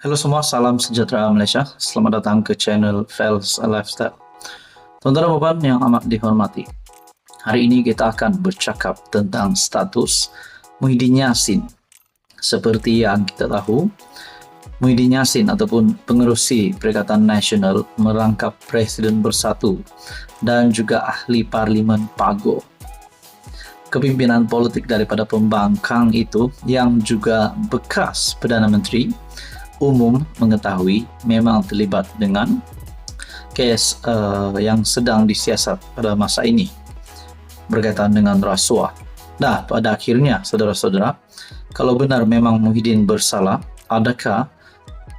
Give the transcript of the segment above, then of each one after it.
Halo semua, salam sejahtera Malaysia. Selamat datang ke channel Fels Lifestyle. Tuan-tuan dan puan yang amat dihormati, hari ini kita akan bercakap tentang status Muhyiddin Yassin. Seperti yang kita tahu, Muhyiddin Yassin ataupun pengerusi Perikatan Nasional merangkap Presiden Bersatu dan juga ahli Parlimen Pago. Kepimpinan politik daripada pembangkang itu yang juga bekas Perdana Menteri umum mengetahui memang terlibat dengan kes yang sedang disiasat pada masa ini berkaitan dengan rasuah. Nah, pada akhirnya saudara-saudara, kalau benar memang Muhyiddin bersalah, adakah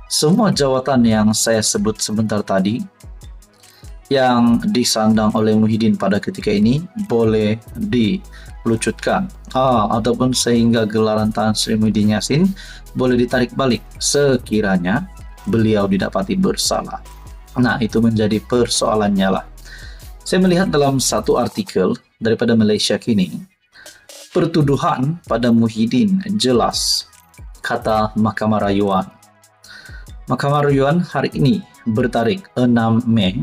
semua jawatan yang saya sebut sebentar tadi yang disandang oleh Muhyiddin pada ketika ini boleh dilucutkan ataupun sehingga gelaran Tan Sri Muhyiddin Yassin boleh ditarik balik sekiranya beliau didapati bersalah. Nah, itu menjadi persoalannya lah. Saya melihat dalam satu artikel daripada Malaysia Kini, pertuduhan pada Muhyiddin jelas, kata Mahkamah Rayuan. Mahkamah Rayuan hari ini bertarikh 6 Mei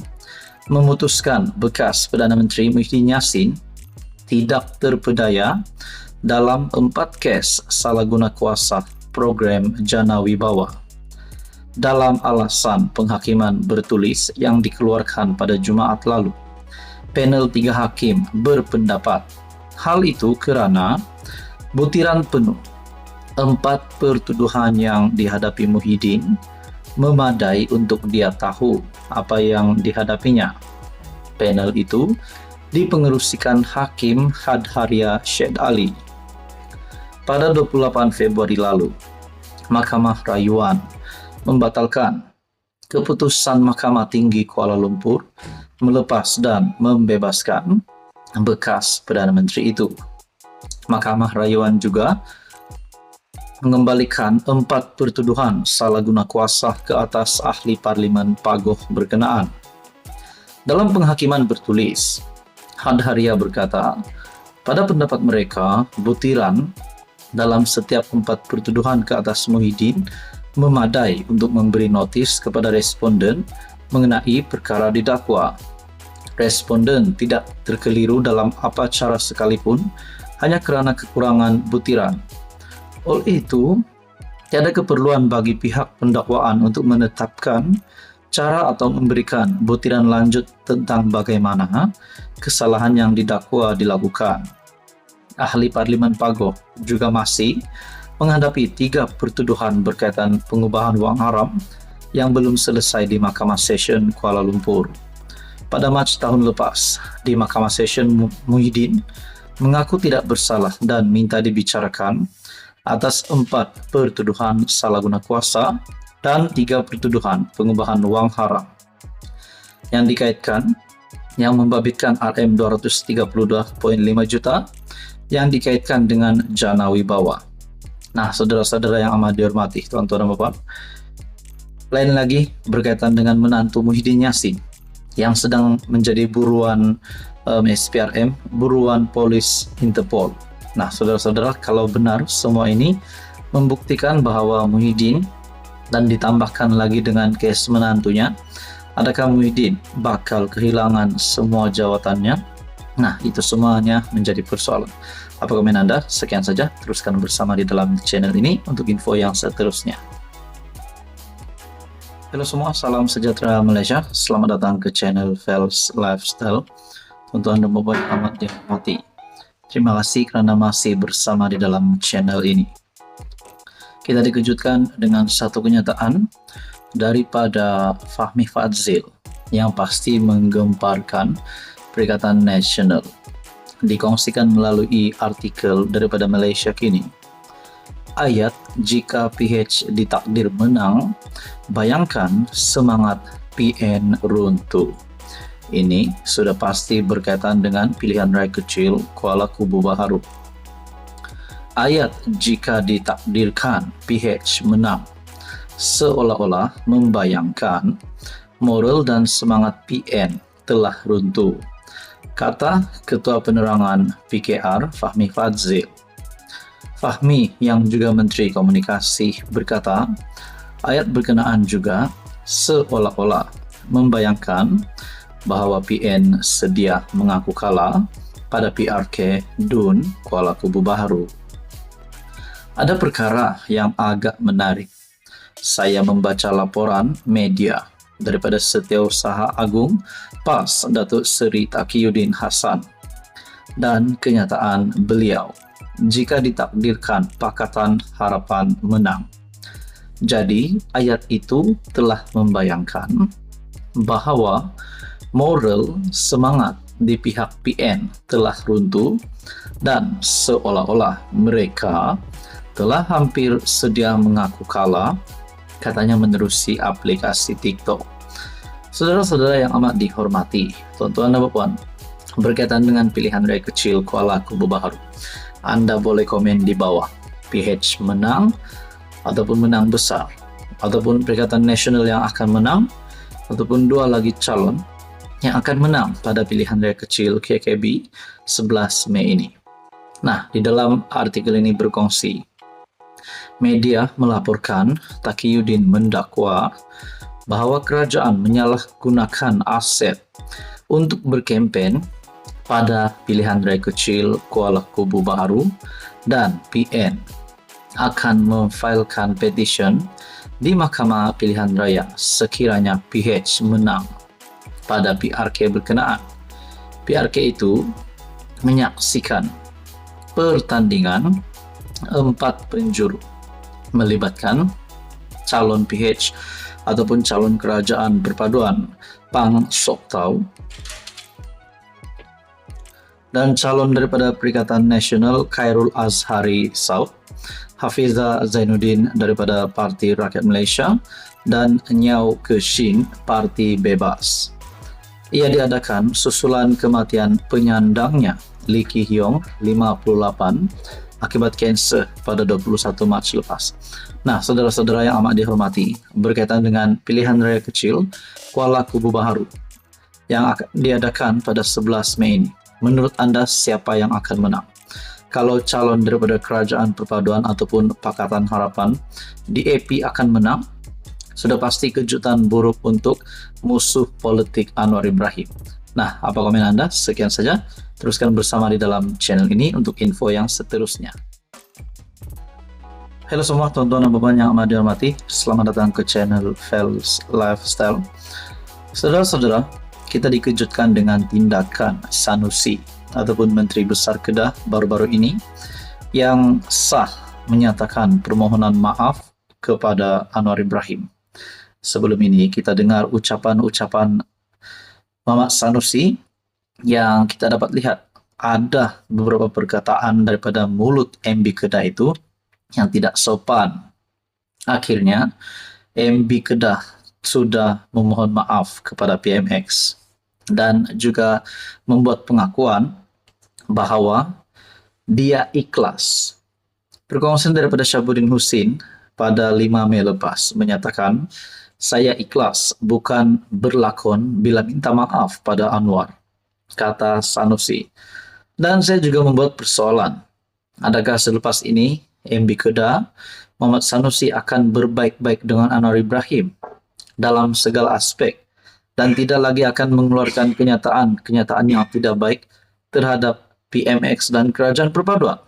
memutuskan bekas Perdana Menteri Muhyiddin Yassin tidak terpedaya dalam 4 kes salah guna kuasa program Jana Wibawa dalam alasan penghakiman bertulis yang dikeluarkan pada Jumaat lalu. Panel 3 hakim berpendapat hal itu kerana butiran penuh 4 pertuduhan yang dihadapi Muhyiddin memadai untuk dia tahu apa yang dihadapinya. Panel itu dipengerusikan Hakim Hadharia Syed Ali. Pada 28 Februari lalu, Mahkamah Rayuan membatalkan keputusan Mahkamah Tinggi Kuala Lumpur melepas dan membebaskan bekas Perdana Menteri itu. Mahkamah Rayuan juga mengembalikan 4 pertuduhan salah guna kuasa ke atas ahli Parlimen Pagoh berkenaan. Dalam penghakiman bertulis, Hadharia berkata, pada pendapat mereka, butiran dalam setiap 4 pertuduhan ke atas Muhyiddin memadai untuk memberi notis kepada responden mengenai perkara didakwa. Responden tidak terkeliru dalam apa cara sekalipun hanya kerana kekurangan butiran. Oleh itu, tiada keperluan bagi pihak pendakwaan untuk menetapkan cara atau memberikan butiran lanjut tentang bagaimana kesalahan yang didakwa dilakukan. Ahli Parlimen Pagoh juga masih menghadapi 3 pertuduhan berkaitan pengubahan wang haram yang belum selesai di Mahkamah Session Kuala Lumpur. Pada Mac tahun lepas, di Mahkamah Session Muhyiddin mengaku tidak bersalah dan minta dibicarakan atas 4 pertuduhan salah guna kuasa dan 3 pertuduhan pengubahan wang haram yang dikaitkan, yang membabitkan RM 232.5 juta yang dikaitkan dengan Jana Wibawa. Nah, saudara-saudara yang amat dihormati, tuan-tuan dan puan, lain lagi berkaitan dengan menantu Muhyiddin Yassin yang sedang menjadi buruan SPRM, buruan polis Interpol. Nah, saudara-saudara, kalau benar semua ini membuktikan bahawa Muhyiddin dan ditambahkan lagi dengan kes menantunya, adakah Muhyiddin bakal kehilangan semua jawatannya? Nah, itu semuanya menjadi persoalan. Apa komen Anda? Sekian saja, teruskan bersama di dalam channel ini untuk info yang seterusnya. Halo semua, salam sejahtera Malaysia. Selamat datang ke channel Fels Lifestyle. Tuan-tuan dan puan amat dihormati, terima kasih kerana masih bersama di dalam channel ini. Kita dikejutkan dengan satu kenyataan daripada Fahmi Fadzil yang pasti menggemparkan Perikatan Nasional. Dikongsikan melalui artikel daripada Malaysia Kini. Ayat, jika PH ditakdir menang, bayangkan semangat PN runtuh. Ini sudah pasti berkaitan dengan pilihan raya kecil Kuala Kubu Baharu. Ayat, jika ditakdirkan PH menang, seolah-olah membayangkan moral dan semangat PN telah runtuh, kata Ketua Penerangan PKR Fahmi Fadzil. Fahmi yang juga Menteri Komunikasi berkata, Ayat berkenaan juga seolah-olah membayangkan bahwa PN sedia mengaku kalah pada PRK Dun Kuala Kubu Baharu. Ada perkara yang agak menarik. Saya membaca laporan media daripada Setiausaha Agung PAS Datuk Seri Taqiyuddin Hassan dan kenyataan beliau jika ditakdirkan Pakatan Harapan menang. Jadi, ayat itu telah membayangkan bahawa moral semangat di pihak PN telah runtuh dan seolah-olah mereka telah hampir sedia mengaku kalah, katanya menerusi aplikasi TikTok. Saudara-saudara yang amat dihormati, tuan-tuan dan puan, berkaitan dengan pilihan raya kecil Kuala Kubu Baharu, Anda boleh komen di bawah. PH menang ataupun menang besar, ataupun Perikatan Nasional yang akan menang, ataupun dua lagi calon yang akan menang pada pilihan raya kecil KKB 11 Mei ini. Nah, di dalam artikel ini berkongsi, media melaporkan Taqiyuddin mendakwa bahawa kerajaan menyalahgunakan aset untuk berkempen pada pilihan raya kecil Kuala Kubu Baharu dan PN akan memfailkan petition di Mahkamah Pilihan Raya sekiranya PH menang pada PRK berkenaan. PRK itu menyaksikan pertandingan 4 penjuru melibatkan calon PH ataupun calon kerajaan perpaduan Pang Sok Tau dan calon daripada Perikatan Nasional Khairul Azhari Saud, Hafiza Zainuddin daripada Parti Rakyat Malaysia dan Nyau Keshin Parti Bebas. Ia diadakan susulan kematian penyandangnya Lee Ki Hyong 58 akibat kanser pada 21 Mac lepas. Nah, saudara-saudara yang amat dihormati, berkaitan dengan pilihan raya kecil Kuala Kubu Baharu yang akan diadakan pada 11 Mei ini, menurut anda siapa yang akan menang? Kalau calon daripada Kerajaan Perpaduan ataupun Pakatan Harapan DAP akan menang, sudah pasti kejutan buruk untuk musuh politik Anwar Ibrahim. Nah, apa komen anda? Sekian saja. Teruskan bersama di dalam channel ini untuk info yang seterusnya. Halo semua tuan-tuan dan puan yang amat dihormati. Selamat datang ke channel Fels Lifestyle. Saudara-saudara, kita dikejutkan dengan tindakan Sanusi ataupun Menteri Besar Kedah baru-baru ini yang sah menyatakan permohonan maaf kepada Anwar Ibrahim. Sebelum ini kita dengar ucapan-ucapan Mamat Sanusi yang kita dapat lihat ada beberapa perkataan daripada mulut MB Kedah itu yang tidak sopan. Akhirnya MB Kedah sudah memohon maaf kepada PMX dan juga membuat pengakuan bahawa dia ikhlas. Perkongsian daripada Syabuddin Husin pada 5 Mei lepas menyatakan, saya ikhlas bukan berlakon bila minta maaf pada Anwar, kata Sanusi. Dan saya juga membuat persoalan, adakah selepas ini MB Kedah Muhammad Sanusi akan berbaik-baik dengan Anwar Ibrahim dalam segala aspek dan tidak lagi akan mengeluarkan kenyataan yang tidak baik terhadap PMX dan Kerajaan Perpaduan.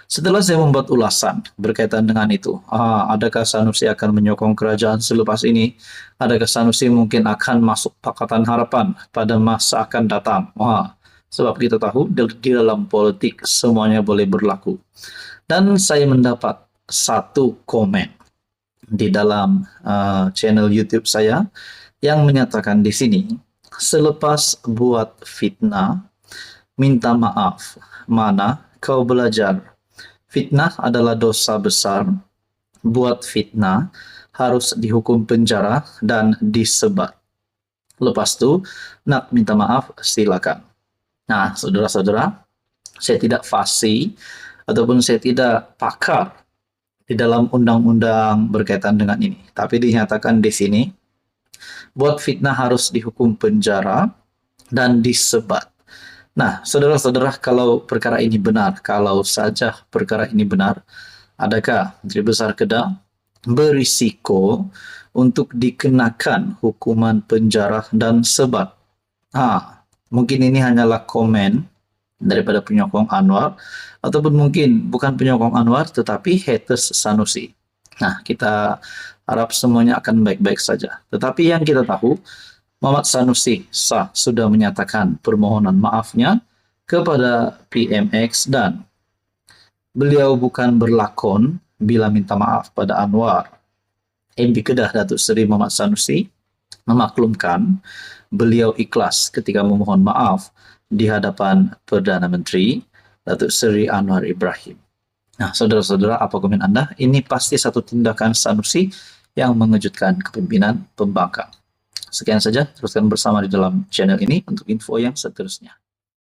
Setelah saya membuat ulasan berkaitan dengan itu, adakah Sanusi akan menyokong kerajaan selepas ini? Adakah Sanusi mungkin akan masuk Pakatan Harapan pada masa akan datang? Sebab kita tahu di dalam politik semuanya boleh berlaku. Dan saya mendapat satu komen di dalam channel YouTube saya yang menyatakan di sini, selepas buat fitnah, minta maaf. Mana kau belajar? Fitnah adalah dosa besar. Buat fitnah harus dihukum penjara dan disebat. Lepas tu nak minta maaf silakan. Nah, saudara-saudara, saya tidak fasih ataupun saya tidak pakar di dalam undang-undang berkaitan dengan ini. Tapi dinyatakan di sini, buat fitnah harus dihukum penjara dan disebat. Nah, saudara-saudara, kalau perkara ini benar, kalau saja perkara ini benar, adakah Menteri Besar Kedah berisiko untuk dikenakan hukuman penjara dan sebat. Mungkin ini hanyalah komen daripada penyokong Anwar, ataupun mungkin bukan penyokong Anwar tetapi haters Sanusi. Kita harap semuanya akan baik-baik saja. Tetapi yang kita tahu, Muhammad Sanusi sudah menyatakan permohonan maafnya kepada PMX dan beliau bukan berlakon bila minta maaf pada Anwar. MP Kedah Datuk Seri Muhammad Sanusi memaklumkan beliau ikhlas ketika memohon maaf di hadapan Perdana Menteri Datuk Seri Anwar Ibrahim. Saudara-saudara, apa komen Anda? Ini pasti satu tindakan Sanusi yang mengejutkan kepemimpinan pembangkang. Sekian saja, teruskan bersama di dalam channel ini untuk info yang seterusnya.